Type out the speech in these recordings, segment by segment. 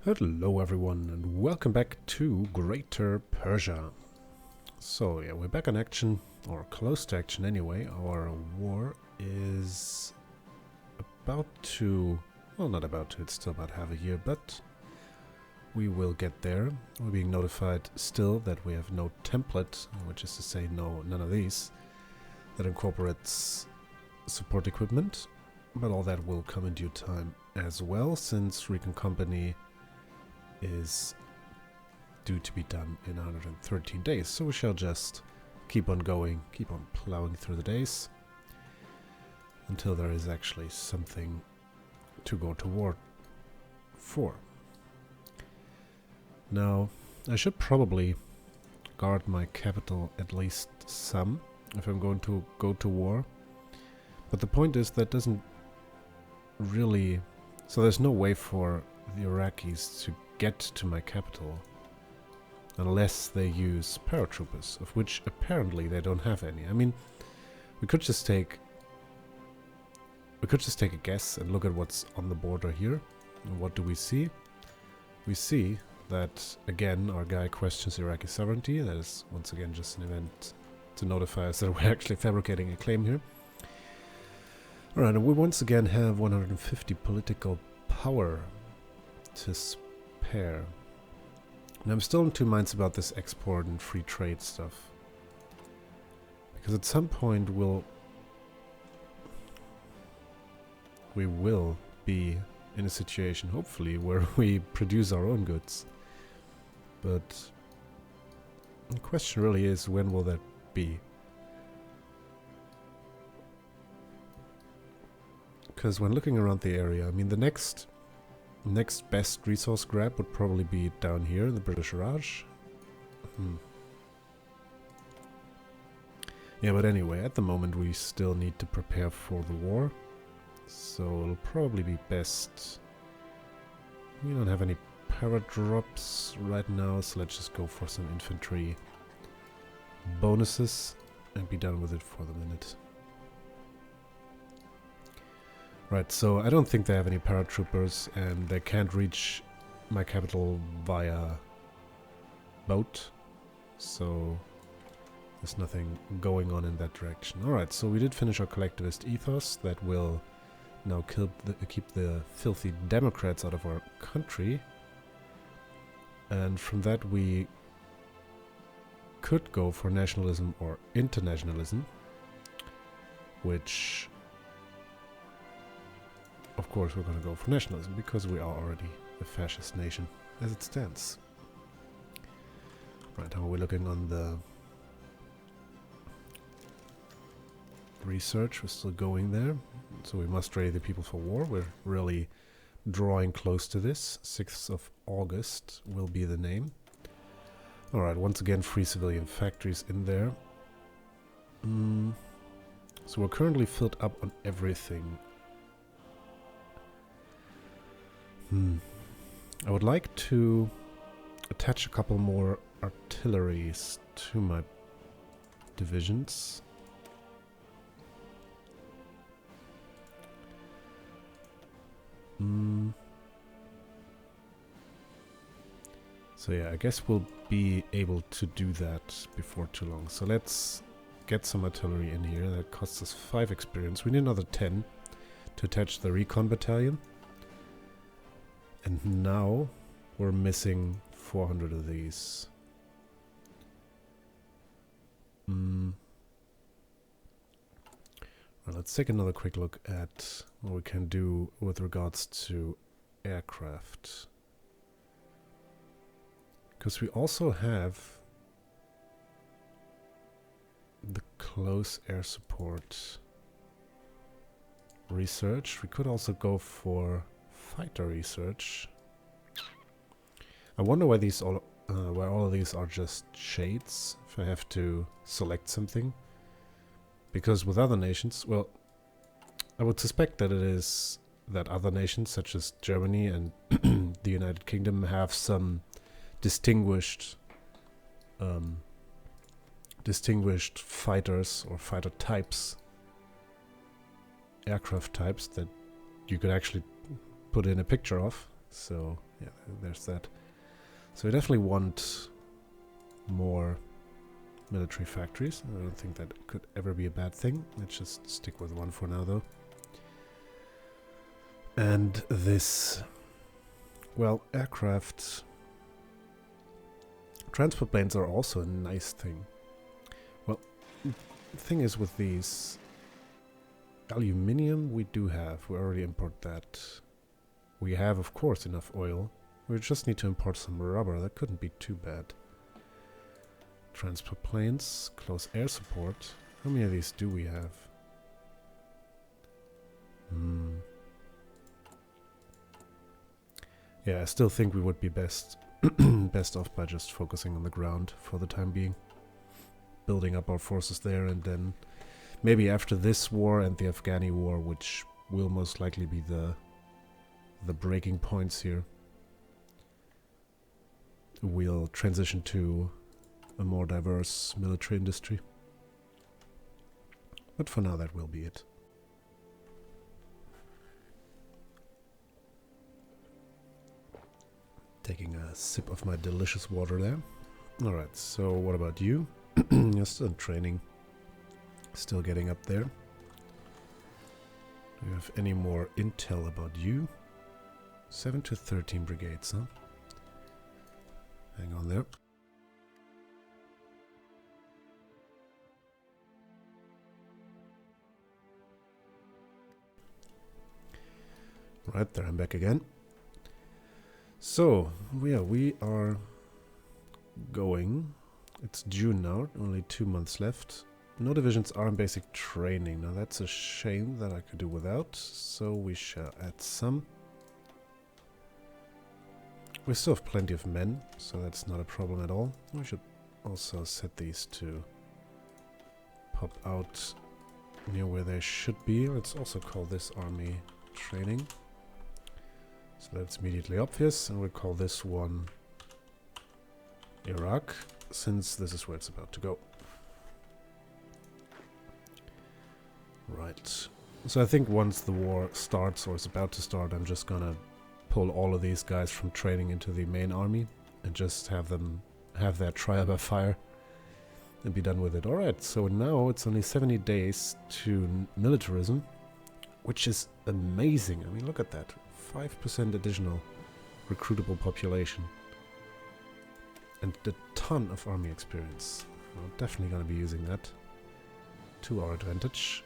Hello everyone and welcome back to Greater Persia. So yeah, we're back in action, or close to action anyway. Our war is about to, well, not about to, it's still about half a year, but we will get there. We're being notified still that we have no template, which is to say none of these, that incorporates support equipment, but all that will come in due time as well, since Recon Company is due to be done in 113 days. So we shall just keep on going, keep on plowing through the days until there is actually something to go to war for. Now, I should probably guard my capital at least some if I'm going to go to war. But the point is that doesn't really... So there's no way for the Iraqis to get to my capital unless they use paratroopers, of which apparently they don't have any. I mean, we could just take a guess and look at what's on the border here. And what do we see? We see that again our guy questions Iraqi sovereignty. That is once again just an event to notify us that we're actually fabricating a claim here. Alright, and we once again have 150 political power to spare. And I'm still in two minds about this export and free trade stuff. Because at some point we will be in a situation, hopefully, where we produce our own goods. But the question really is, when will that be? Because when looking around the area, I mean, the next best resource grab would probably be down here in the British Raj. Yeah, but anyway, at the moment we still need to prepare for the war. So it'll probably be best... We don't have any paradrops right now, so let's just go for some infantry bonuses and be done with it for the minute. Right, so I don't think they have any paratroopers, and they can't reach my capital via boat, so there's nothing going on in that direction. Alright, so we did finish our collectivist ethos. That will now keep the filthy Democrats out of our country, and from that we could go for nationalism or internationalism, which... Of course we're going to go for nationalism, because we are already a fascist nation as it stands. Right, how are we looking on the research? We're still going there. So we must ready the people for war. We're really drawing close to this. 6th of August will be the name. Alright, once again free civilian factories in there. So we're currently filled up on everything. I would like to attach a couple more artilleries to my divisions. So yeah, I guess we'll be able to do that before too long. So let's get some artillery in here. That costs us 5 experience. We need another 10 to attach the recon battalion. And now we're missing 400 of these. Well, let's take another quick look at what we can do with regards to aircraft. Because we also have the close air support research. We could also go for fighter research. I wonder why why all of these are just shades, if I have to select something. Because with other nations, well, I would suspect that it is that other nations such as Germany and the United Kingdom have some distinguished fighters or fighter types, aircraft types that you could actually put in a picture of. So Yeah, there's that. So we definitely want more military factories. I don't think that could ever be a bad thing. Let's just stick with one for now, though. And this, well, aircraft transport planes are also a nice thing. Well, the thing is with these aluminium, we do have. We already import that. We have, of course, enough oil. We just need to import some rubber. That couldn't be too bad. Transport planes, close air support. How many of these do we have? Yeah, I still think we would be best off by just focusing on the ground for the time being. Building up our forces there, and then maybe after this war and the Afghani war, which will most likely be the breaking points here, we'll transition to a more diverse military industry. But for now, that will be it. Taking a sip of my delicious water there. Alright, so what about you? You're still in training. Still getting up there. Do you have any more intel about you? 7 to 13 brigades, huh? Hang on there. Right there, I'm back again. So, yeah, we are going. It's June now, only 2 months left. No divisions are in basic training. Now that's a shame that I could do without, so we shall add some. We still have plenty of men, so that's not a problem at all. We should also set these to pop out near where they should be. Let's also call this army training. So that's immediately obvious, and we'll call this one Iraq, since this is where it's about to go. Right. So I think once the war starts, or is about to start, I'm just gonna pull all of these guys from training into the main army and just have them have their trial by fire and be done with it. Alright, so now it's only 70 days to militarism, which is amazing. I mean, look at that. 5% additional recruitable population. And a ton of army experience. We're definitely going to be using that to our advantage.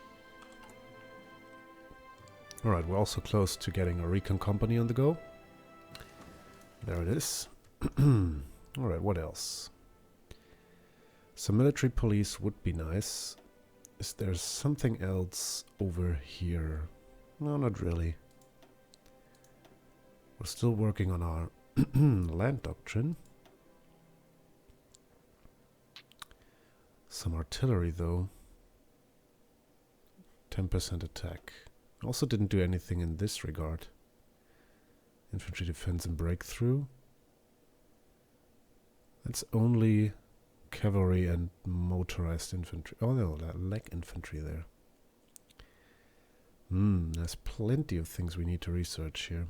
Alright, we're also close to getting a recon company on the go. There it is. Alright, what else? Some military police would be nice. Is there something else over here? No, not really. We're still working on our land doctrine. Some artillery though. 10% attack. Also didn't do anything in this regard. Infantry defense and breakthrough. That's only cavalry and motorized infantry. Oh no, leg infantry there. There's plenty of things we need to research here.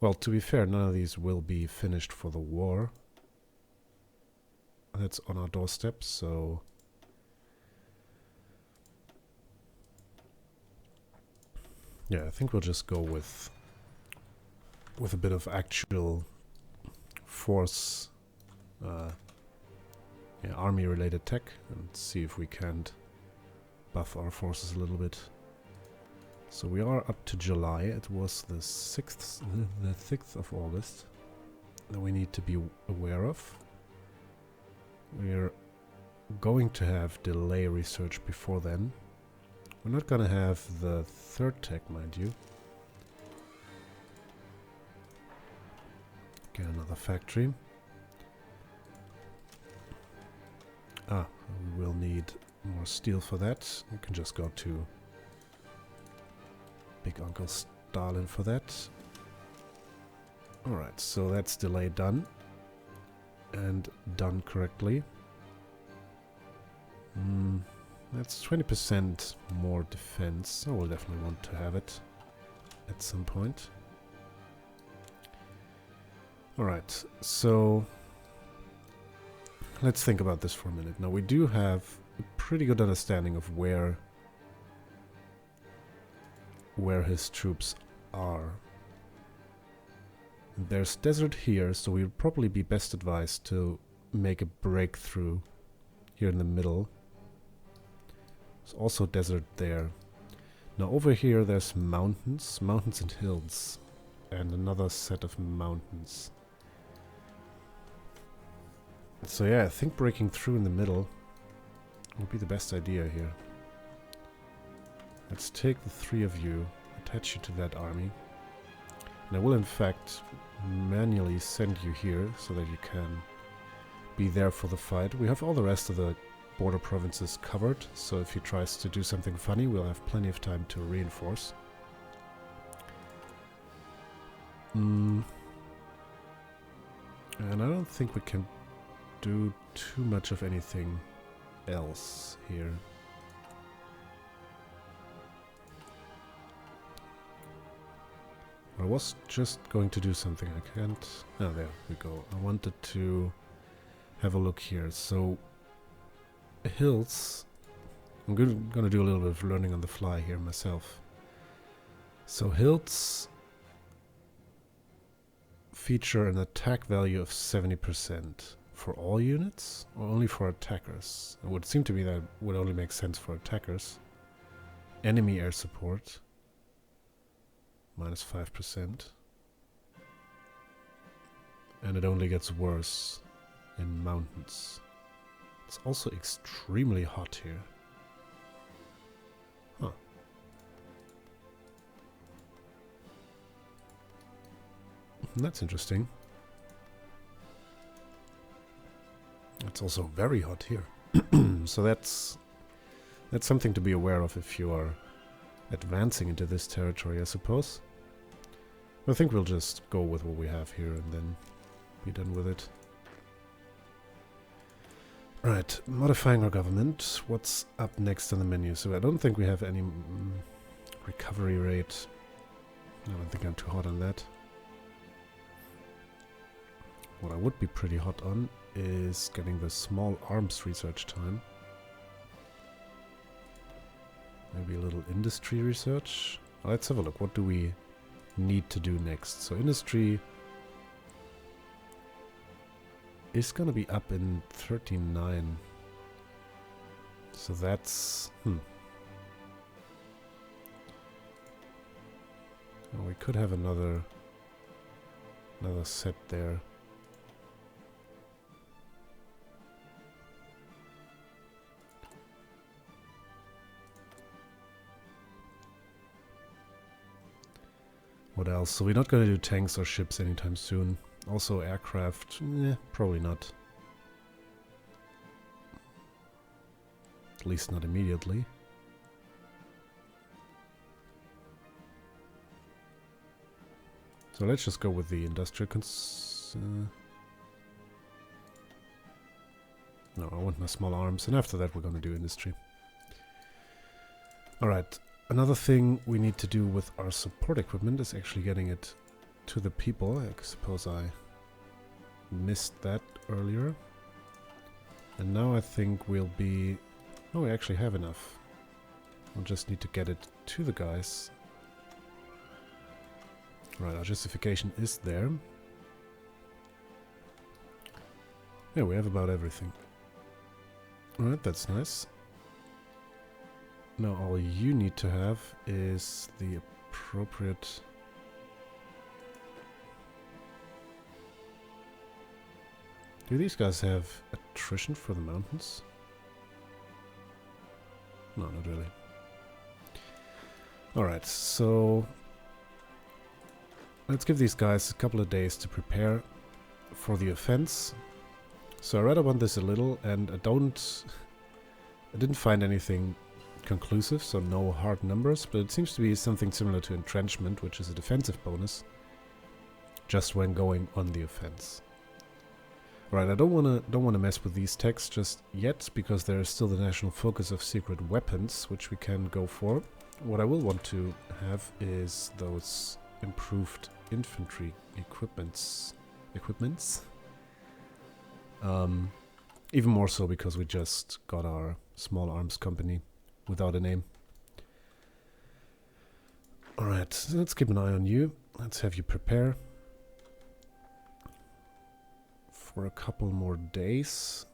Well, to be fair, none of these will be finished for the war. That's on our doorstep, so... yeah, I think we'll just go with a bit of actual force, army-related tech, and see if we can't buff our forces a little bit. So we are up to July. It was the 6th of August that we need to be aware of. We're going to have delay research before then. We're not gonna have the third tech, mind you. Get another factory. Ah, we will need more steel for that. We can just go to Big Uncle Stalin for that. Alright, so that's delay done. And done correctly. That's 20% more defense, so we'll definitely want to have it at some point. Alright, so let's think about this for a minute. Now we do have a pretty good understanding of where his troops are. There's desert here, so we'd probably be best advised to make a breakthrough here in the middle. There's also desert there. Now over here there's mountains and hills, and another set of mountains. So yeah, I think breaking through in the middle would be the best idea here. Let's take the three of you, attach you to that army. And I will in fact manually send you here so that you can be there for the fight. We have all the rest of the border provinces covered, so if he tries to do something funny, we'll have plenty of time to reinforce. And I don't think we can do too much of anything else here. I was just going to do something. I can't... Oh, there we go. I wanted to have a look here. So, hills... I'm gonna do a little bit of learning on the fly here myself. So, hills feature an attack value of 70%. For all units, or only for attackers? It would seem to me that would only make sense for attackers. Enemy air support, minus 5%. And it only gets worse in mountains. It's also extremely hot here. Huh. That's interesting. It's also very hot here. So that's something to be aware of if you are advancing into this territory, I suppose. I think we'll just go with what we have here and then be done with it. Right, modifying our government. What's up next on the menu? So I don't think we have any recovery rate. I don't think I'm too hot on that. What I would be pretty hot on is getting the small arms research time. Maybe a little industry research. Let's have a look. What do we need to do next? So industry is going to be up in 39. So that's... Well, we could have another set there. What else? So we're not going to do tanks or ships anytime soon. Also aircraft, probably not. At least not immediately. So let's just go with the industrial no, I want my small arms, and after that we're going to do industry. Alright. Another thing we need to do with our support equipment is actually getting it to the people. I suppose I missed that earlier. And now I think we'll be... Oh, we actually have enough. We'll just need to get it to the guys. Right, our justification is there. Yeah, we have about everything. Alright, that's nice. Now all you need to have is the appropriate... Do these guys have attrition for the mountains? No, not really. Alright, so... let's give these guys a couple of days to prepare for the offense. So I read up on this a little, and I didn't find anything conclusive, so no hard numbers, but it seems to be something similar to entrenchment, which is a defensive bonus, just when going on the offense. Right, I don't wanna mess with these techs just yet, because there is still the national focus of secret weapons, which we can go for. What I will want to have is those improved infantry equipments equipments. Even more so because we just got our small arms company without a name. Alright, so let's keep an eye on you. Let's have you prepare for a couple more days.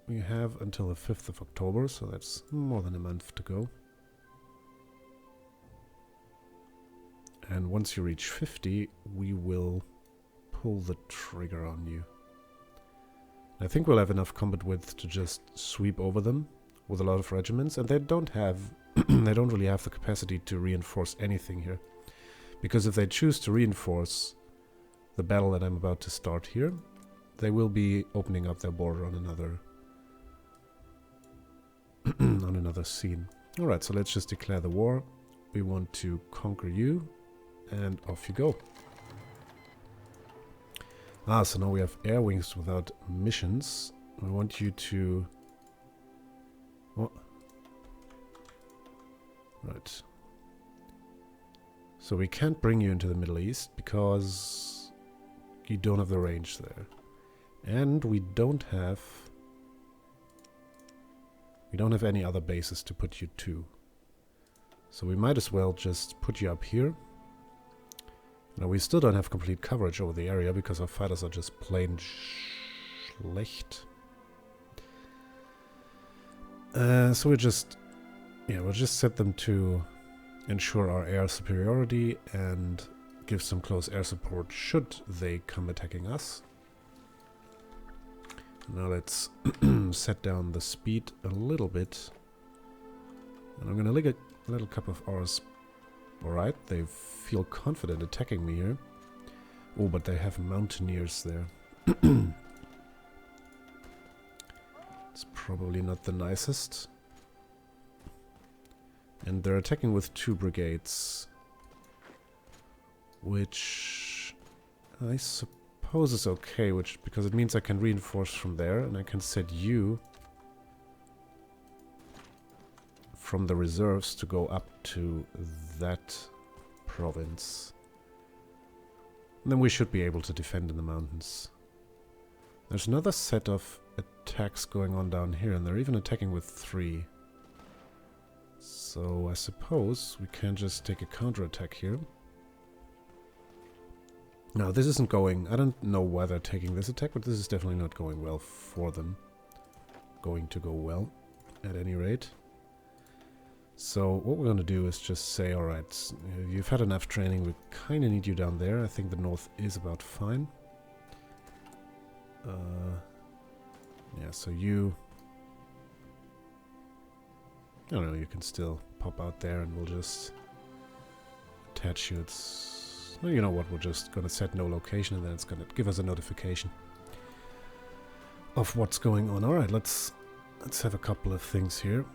We have until the 5th of October, so that's more than a month to go. And once you reach 50, we will pull the trigger on you. I think we'll have enough combat width to just sweep over them with a lot of regiments, and they don't have they don't really have the capacity to reinforce anything here. Because if they choose to reinforce the battle that I'm about to start here, they will be opening up their border on another on another scene. Alright, so let's just declare the war. We want to conquer you, and off you go. Ah, so now we have air wings without missions. I want you to... What? Right. So we can't bring you into the Middle East because you don't have the range there. And we don't have any other bases to put you to. So we might as well just put you up here. Now we still don't have complete coverage over the area because our fighters are just plain schlecht. So we'll just set them to ensure our air superiority and give some close air support should they come attacking us. Now let's set down the speed a little bit. And I'm gonna lick a little cup of ours. Alright, they feel confident attacking me here. Oh, but they have mountaineers there. It's probably not the nicest. And they're attacking with 2 brigades. Which I suppose is okay, because it means I can reinforce from there and I can set you from the reserves to go up to that province. And then we should be able to defend in the mountains. There's another set of attacks going on down here, and they're even attacking with 3. So I suppose we can just take a counterattack here. Now this isn't going... I don't know why they're taking this attack, but this is definitely not going well for them. Going to go well, at any rate. So what we're going to do is just say, alright, you've had enough training, we kind of need you down there. I think the north is about fine. Yeah, so you... I don't know, you can still pop out there and we'll just attach you. It's... Well, you know what, we're just going to set no location and then it's going to give us a notification of what's going on. Alright, let's have a couple of things here.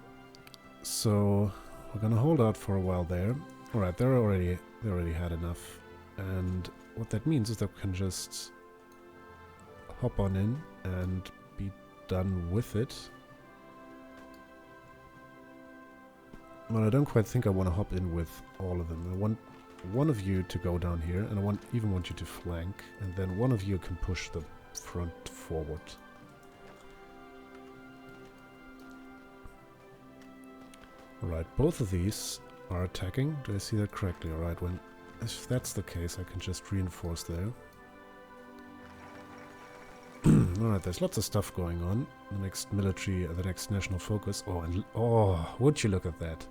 So we're gonna hold out for a while there. Alright, they already had enough. And what that means is that we can just hop on in and be done with it. But I don't quite think I want to hop in with all of them. I want one of you to go down here, and I even want you to flank, and then one of you can push the front forward. Alright, both of these are attacking. Do I see that correctly? Alright, if that's the case, I can just reinforce there. Alright, there's lots of stuff going on. The next the next national focus. Oh, would you look at that?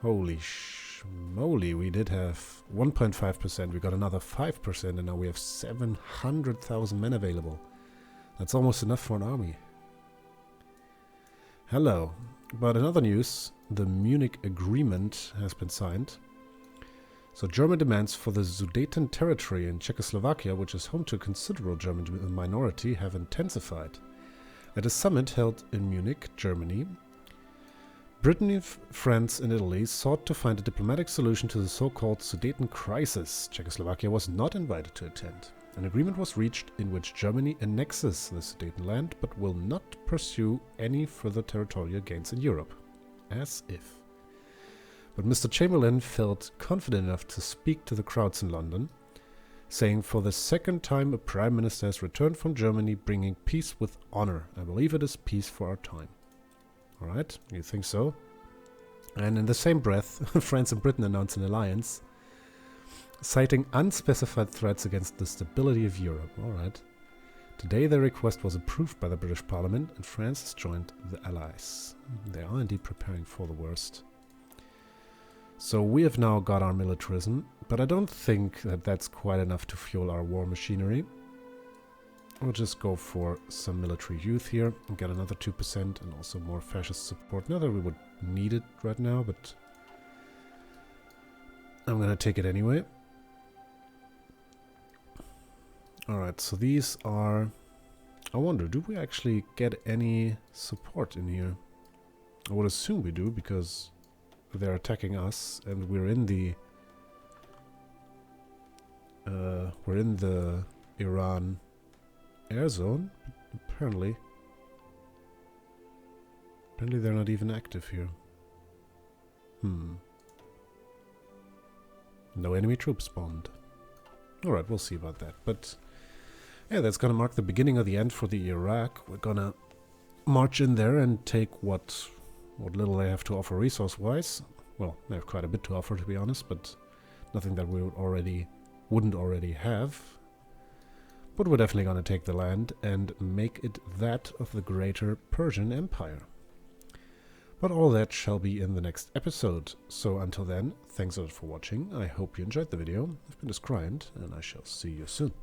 Holy schmoly, we did have 1.5%, we got another 5%, and now we have 700,000 men available. That's almost enough for an army. Hello. But in other news, the Munich Agreement has been signed. So German demands for the Sudeten territory in Czechoslovakia, which is home to a considerable German minority, have intensified. At a summit held in Munich, Germany, Britain, France and Italy sought to find a diplomatic solution to the so-called Sudeten crisis. Czechoslovakia was not invited to attend. An agreement was reached in which Germany annexes the Sudetenland but will not pursue any further territorial gains in Europe. As if. But Mr. Chamberlain felt confident enough to speak to the crowds in London. saying, "For the second time a prime minister has returned from Germany bringing peace with honor. I believe it is peace for our time." Alright, you think so? And in the same breath, France and Britain announced an alliance, citing unspecified threats against the stability of Europe. Alright. Today their request was approved by the British Parliament and France has joined the Allies. They are indeed preparing for the worst. So we have now got our militarism, but I don't think that that's quite enough to fuel our war machinery. We'll just go for some military youth here and get another 2% and also more fascist support. Not that we would need it right now, but I'm gonna take it anyway. Alright, so these are... I wonder, do we actually get any support in here? I would assume we do, because they're attacking us and we're in the Iran air zone. Apparently they're not even active here. No enemy troops spawned. Alright, we'll see about that. But yeah, that's gonna mark the beginning of the end for the Iraq. We're gonna march in there and take what little they have to offer resource-wise. Well, they have quite a bit to offer, to be honest, but nothing that we wouldn't already have. But we're definitely gonna take the land and make it that of the greater Persian Empire. But all that shall be in the next episode. So until then, thanks a lot for watching. I hope you enjoyed the video. I've been Described, and I shall see you soon.